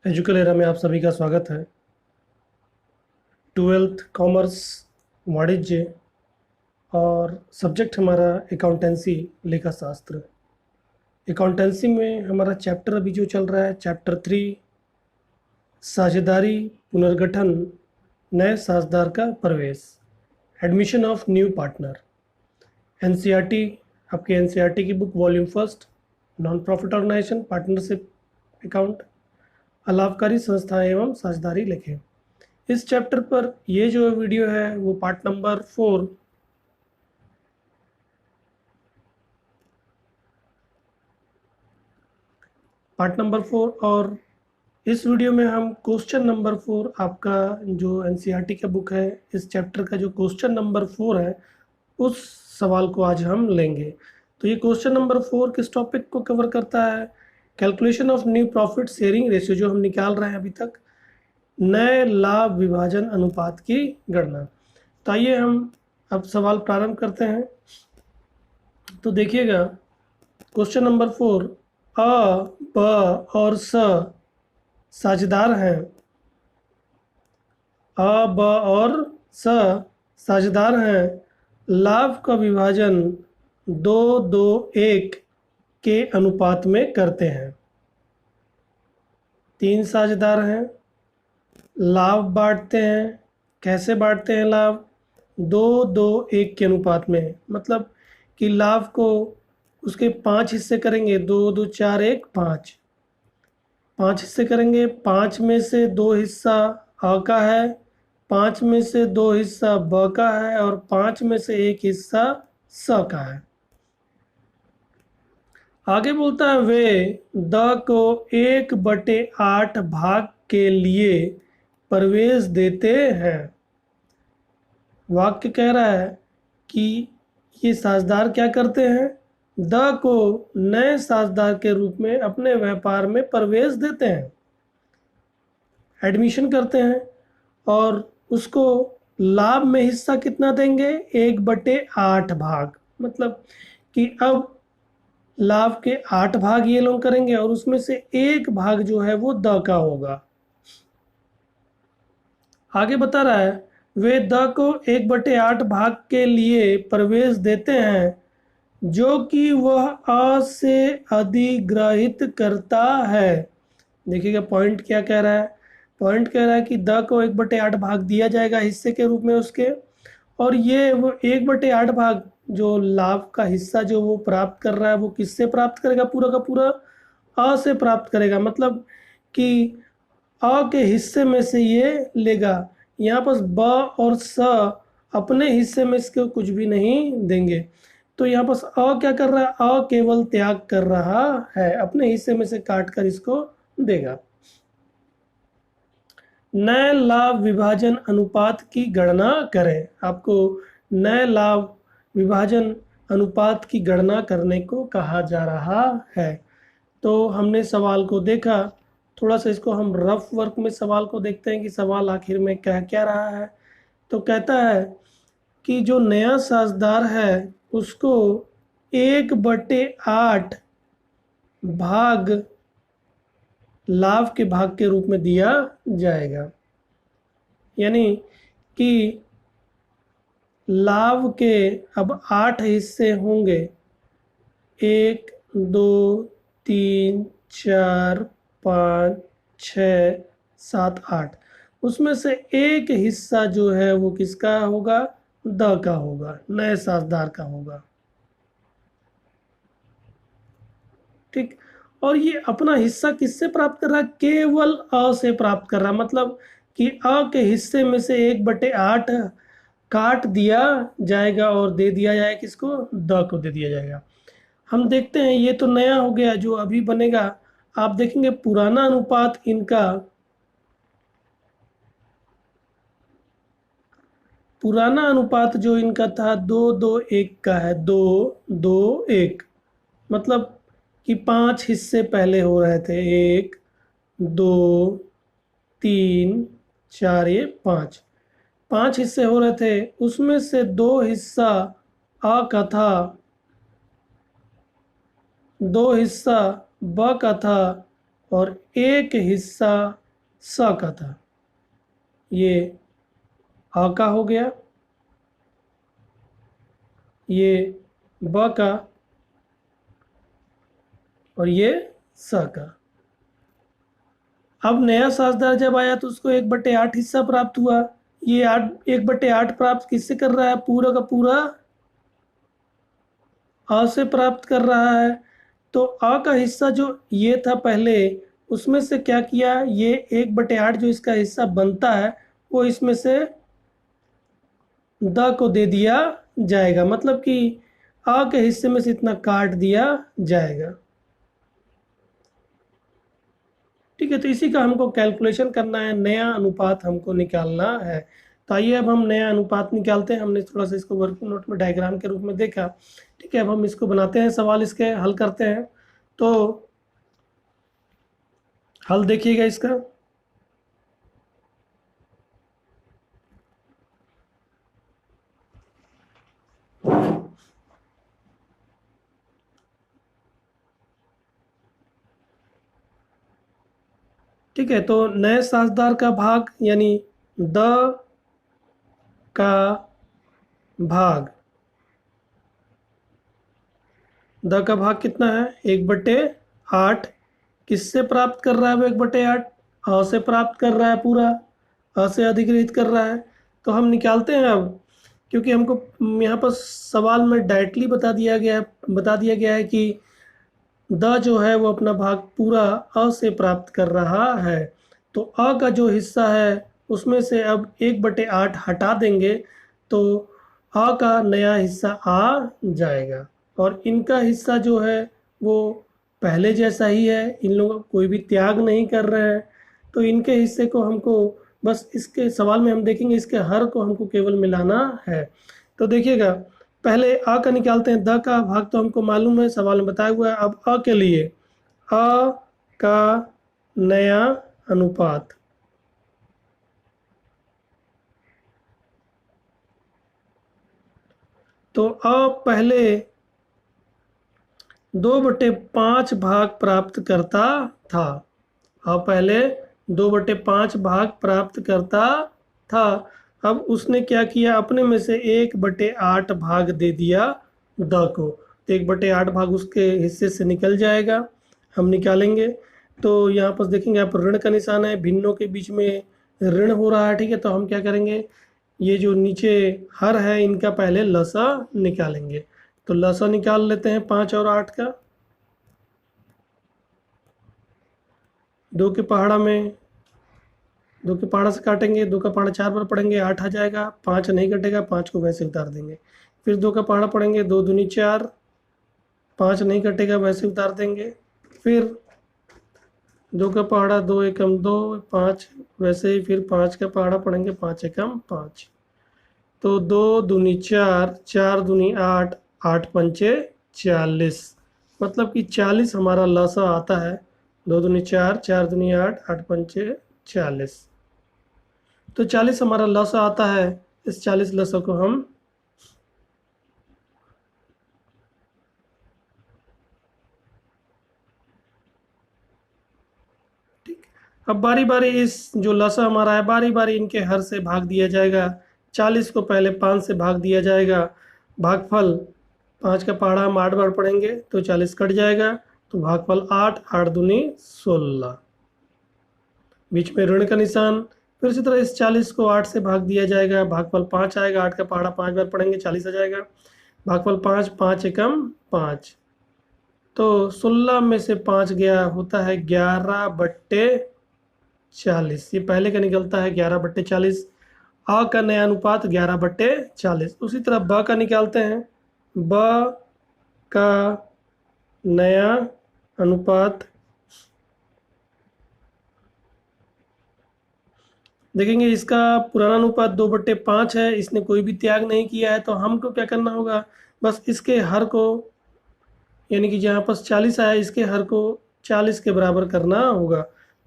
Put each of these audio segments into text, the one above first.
एजुकल में आप सभी का स्वागत है। ट्वेल्थ कॉमर्स वाणिज्य और सब्जेक्ट हमारा अकाउंटेंसी लेखा शास्त्र। अकाउंटेंसी में हमारा चैप्टर अभी जो चल रहा है चैप्टर 3 साझेदारी पुनर्गठन नए साझेदार का प्रवेश admission of new partner. NCERT आपके एनसीईआरटी की book volume first non profit organisation partnership account अलाभकारी संस्थाएं एवं साझेदारी लिखें। इस चैप्टर पर ये जो वीडियो है वो पार्ट नंबर 4 और इस वीडियो में हम क्वेश्चन नंबर 4 आपका जो एनसीईआरटी का बुक है इस चैप्टर का जो क्वेश्चन नंबर 4 है उस सवाल को आज हम लेंगे। तो ये क्वेश्चन नंबर 4 किस टॉपिक को कवर करता है? Calculation of new profit sharing ratio जो हम निकाल रहे हैं अभी तक, नए लाभ विभाजन अनुपात की गणना। तो आइए हम अब सवाल प्रारंभ करते हैं। तो देखिएगा क्वेश्चन नंबर 4, अ ब और स साझेदार हैं। अ ब और स साझेदार हैं। लाभ का विभाजन 2-2-1 के अनुपात में करते हैं। 3 साझेदार हैं, लाभ बांटते हैं। कैसे बांटते हैं लाभ? 2-2-1 के अनुपात में, मतलब कि लाभ को उसके 5 हिस्से करेंगे। 2-2-4-1 5 5 हिस्से करेंगे। 5 में से 2 हिस्सा अ का है, 5 में से 2 हिस्सा ब का है और 5 में से 1 हिस्सा स का है। आगे बोलता है वे द को 1/8 भाग के लिए प्रवेश देते हैं। वाक्य कह रहा है कि ये साझेदार क्या करते हैं? द को नए साझेदार के रूप में अपने व्यापार में प्रवेश देते हैं, एडमिशन करते हैं और उसको लाभ में हिस्सा कितना देंगे? 1/8 भाग। मतलब कि अब लाभ के 8 भाग ये लोग करेंगे और उसमें से 1 भाग जो है वो द का होगा। आगे बता रहा है वे द को 1/8 भाग के लिए प्रवेश देते हैं जो कि वह अ से अधिग्रहित करता है। देखिएगा पॉइंट क्या कह रहा है। पॉइंट कह रहा है कि द को 1/8 भाग दिया जाएगा हिस्से के रूप में उसके, और ये वो 1/8 भाग जो लाभ का हिस्सा जो वो प्राप्त कर रहा है वो किससे प्राप्त करेगा? पूरा का पूरा अ से प्राप्त करेगा। मतलब कि अ के हिस्से में से ये लेगा। यहाँ पर ब और स अपने हिस्से में इसको कुछ भी नहीं देंगे। तो यहाँ पर अ क्या कर रहा है? अ केवल त्याग कर रहा है, अपने हिस्से में से काट कर इसको देगा। नए लाभ विभाजन अनुपात की गणना करें। आपको नए लाभ विभाजन अनुपात की गणना करने को कहा जा रहा है। तो हमने सवाल को देखा, थोड़ा सा इसको हम रफ वर्क में सवाल को देखते हैं कि सवाल आखिर में कह क्या रहा है। तो कहता है कि जो नया साझेदार है उसको 1/8 भाग लाभ के भाग के रूप में दिया जाएगा। यानी कि लाभ के अब 8 हिस्से होंगे, 1 2 3 4 5 6 7 8। उसमें से एक हिस्सा जो है वो किसका होगा? द का होगा, नए साझेदार का होगा। ठीक। और ये अपना हिस्सा किससे प्राप्त कर रहा है? केवल अ से प्राप्त कर रहा है। मतलब कि अ के हिस्से में से 1/8 काट दिया जाएगा और दे दिया जाएगा किसको? द को दे दिया जाएगा। हम देखते हैं ये तो नया हो गया जो अभी बनेगा। आप देखेंगे पुराना अनुपात इनका, पुराना अनुपात जो इनका था 2-2-1 का है। 2-2-1 मतलब कि 5 हिस्से पहले हो रहे थे। 1 2 3 4 ये 5 हिस्से हो रहे थे। उसमें से 2 हिस्सा अ का था, 2 हिस्सा ब का था और एक हिस्सा स का था। ये आ का हो गया, ये ब का, और ये स का। अब नया साझेदार जब आया तो उसको 1/8 हिस्सा प्राप्त हुआ। ये 1/8 प्राप्त किससे कर रहा है? पूरा का पूरा आ से प्राप्त कर रहा है। तो आ का हिस्सा जो ये था पहले, उसमें से क्या किया, ये 1/8 जो इसका हिस्सा बनता है वो इसमें से द को दे दिया जाएगा, मतलब कि आ के हिस्से में से इतना काट दिया जाएगा। ठीक है, तो इसी का हमको कैलकुलेशन करना है, नया अनुपात हमको निकालना है। तो आइए अब हम नया अनुपात निकालते हैं। हमने थोड़ा सा इसको वर्किंग नोट में डायग्राम के रूप में देखा। ठीक है, अब हम इसको बनाते हैं, सवाल इसके हल करते हैं। तो हल देखिएगा इसका। ठीक है, तो नए साझेदार का भाग यानी द का भाग, द का भाग कितना है? 1/8। किससे प्राप्त कर रहा है वो 1/8? आ से प्राप्त कर रहा है, पूरा आ से अधिग्रहित कर रहा है। तो हम निकालते हैं अब, क्योंकि हमको यहाँ पर सवाल में डायरेक्टली बता दिया गया है कि द जो है वो अपना भाग पूरा अ से प्राप्त कर रहा है। तो अ का जो हिस्सा है उसमें से अब 1/8 हटा देंगे तो अ का नया हिस्सा आ जाएगा, और इनका हिस्सा जो है वो पहले जैसा ही है। इन लोगों कोई भी त्याग नहीं कर रहे हैं, तो इनके हिस्से को हमको बस इसके सवाल में हम देखेंगे इसके हर को हमको केवल मिलाना है। तो देखिएगा, पहले अ का निकालते हैं। द का भाग तो हमको मालूम है, सवाल में बताया हुआ है। अब अ के लिए अ का नया अनुपात, तो अ पहले 2/5 भाग प्राप्त करता था। पहले 2/5 भाग प्राप्त करता था। अब उसने क्या किया, अपने में से 1/8 भाग दे दिया द को। तो 1/8 भाग उसके हिस्से से निकल जाएगा, हम निकालेंगे। तो यहाँ पर देखेंगे आप, ऋण का निशान है, भिन्नों के बीच में ऋण हो रहा है। ठीक है, तो हम क्या करेंगे, ये जो नीचे हर है इनका पहले लसा निकालेंगे। तो लसा निकाल लेते हैं 5 और 8 का। 2 के पहाड़ा में 2 के पहाड़ा से काटेंगे, 2 का पहाड़ा 4 बार पढ़ेंगे, 8 आ जाएगा। 5 नहीं कटेगा, 5 को वैसे उतार देंगे। फिर 2 का पहाड़ा पढ़ेंगे, 2 दूनी 4, 5 नहीं कटेगा, वैसे उतार देंगे। फिर 2 का पहाड़ा, 2 एकम 2, 5 वैसे ही। फिर 5 का पहाड़ा पढ़ेंगे, 5 एकम 5। तो 2 दूनी 4, 4 दूनी 8, 8 पंचे 40, मतलब कि 40 हमारा लसा आता है। 2 दूनी 4, 4 दूनी 8, 8 पंचे 40। तो 40 हमारा लसा आता है। इस 40 लसों को हम ठीक, अब बारी बारी इस जो लसा हमारा है, बारी बारी इनके हर से भाग दिया जाएगा। 40 को पहले 5 से भाग दिया जाएगा। भागफल 5 का पहाड़ा हम 8 बार पढ़ेंगे तो 40 कट जाएगा। तो भागफल 8, 8 दूनी 16, बीच में ऋण का निशान। फिर इसी तरह इस 40 को 8 से भाग दिया जाएगा, भागफल 5 आएगा। 8 का पहाड़ा 5 बार पढ़ेंगे, 40 आ जाएगा। भागफल 5, 5 एकम 5। तो 16 में से 5 गया, होता है 11/40। ये पहले का निकलता है 11/40। आ का नया अनुपात 11/40। उसी तरह ब का निकालते हैं। ब का नया अनुपात देखेंगे, इसका पुराना अनुपात 2/5 है, इसने कोई भी त्याग नहीं किया है। तो हमको क्या करना होगा, बस इसके हर को, यानी कि जहाँ पर 40 आया इसके हर को 40 के बराबर करना होगा।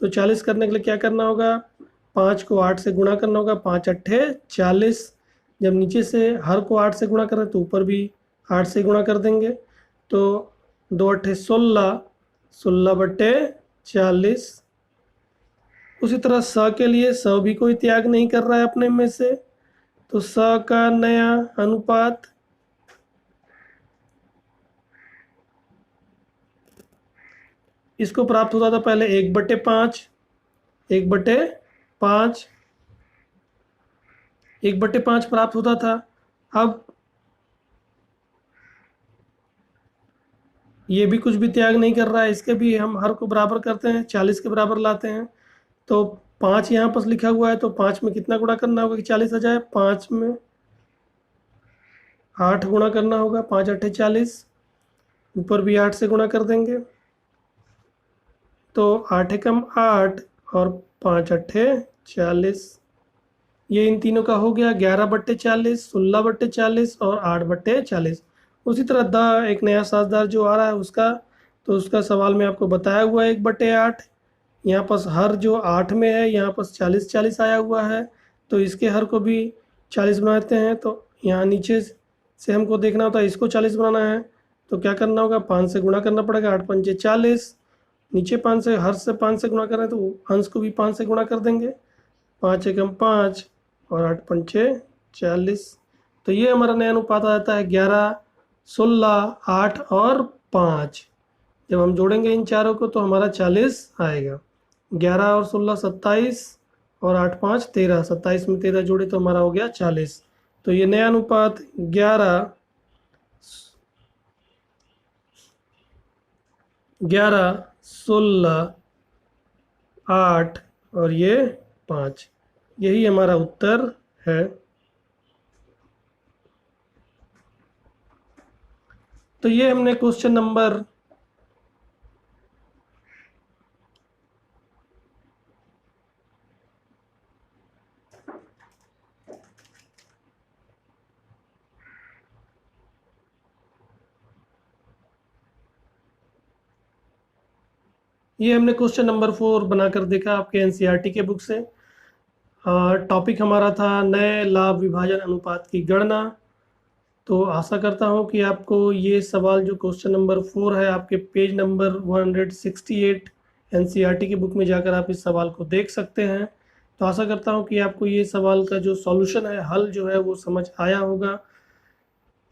तो 40 करने के लिए क्या करना होगा, 5 को 8 से गुणा करना होगा। 5 अट्ठे 40। जब नीचे से हर को 8 से गुणा करें तो ऊपर भी 8 से गुणा कर देंगे। तो 2 अट्ठे 16, 16/40। 40। उसी तरह स के लिए स भी कोई त्याग नहीं कर रहा है अपने में से, तो स का नया अनुपात इसको प्राप्त होता था पहले 1/5, 1/5, 1/5 प्राप्त होता था। अब ये भी कुछ भी त्याग नहीं कर रहा है, इसके भी हम हर को बराबर करते हैं, 40 के बराबर लाते हैं। तो 5 यहाँ पर लिखा हुआ है, तो 5 में कितना गुणा करना होगा कि 40 आ जाए? 5 में 8 गुणा करना होगा, 5 8 40, ऊपर भी 8 से गुणा कर देंगे, तो 8 एकम 8 और 5 8 40। ये इन तीनों का हो गया 11/40, 16/40 और 8/40। उसी तरह द एक नया साझेदार जो आ रहा है उसका, तो उसका सवाल में आपको बताया हुआ है 1/8। यहाँ पर हर जो 8 में है यहाँ पर 40 40 आया हुआ है, तो इसके हर को भी 40 बनाते हैं। तो यहाँ नीचे से हमको देखना होता है, इसको 40 बनाना है तो क्या करना होगा? 5 से गुणा करना पड़ेगा, 8 पंचे 40। नीचे 5 से, हर से 5 से गुणा कर रहे हैं तो अंश को भी 5 से गुणा कर देंगे, 5 एकम 5 और 8 पंचे 40। तो ये हमारा नया अनुपात आ जाता है 11, 16, 8 और 5। जब हम जोड़ेंगे इन चारों को तो हमारा 40 आएगा। 11 और 16 27 और 8 5 13, 27 में 13 जोड़े तो हमारा हो गया 40। तो ये नया अनुपात 11, 16, 8 और ये 5, यही हमारा उत्तर है। तो ये हमने क्वेश्चन नंबर ये हमने क्वेश्चन नंबर 4 बनाकर देखा आपके एनसीईआरटी के बुक से। टॉपिक हमारा था नए लाभ विभाजन अनुपात की गणना। तो आशा करता हूँ कि आपको ये सवाल जो क्वेश्चन नंबर 4 है आपके पेज नंबर 168 एनसीईआरटी की बुक में जाकर आप इस सवाल को देख सकते हैं। तो आशा करता हूँ कि आपको ये सवाल का जो सॉल्यूशन है, हल जो है वो समझ आया होगा।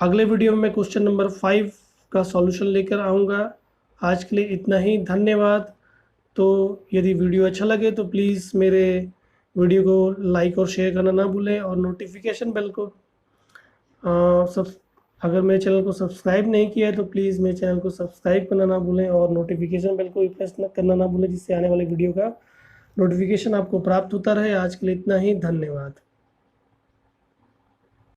अगले वीडियो में मैं क्वेश्चन नंबर 5 का सॉल्यूशन लेकर आऊँगा। आज के लिए इतना ही, धन्यवाद। तो यदि वीडियो अच्छा लगे तो प्लीज़ मेरे वीडियो को लाइक और शेयर करना ना भूलें, और नोटिफिकेशन बेल को सब अगर मेरे चैनल को सब्सक्राइब नहीं किया है तो प्लीज़ मेरे चैनल को सब्सक्राइब करना ना भूलें, और नोटिफिकेशन बेल को भी प्रेस करना ना भूलें, जिससे आने वाले वीडियो का नोटिफिकेशन आपको प्राप्त होता रहे। आज के लिए इतना ही, धन्यवाद।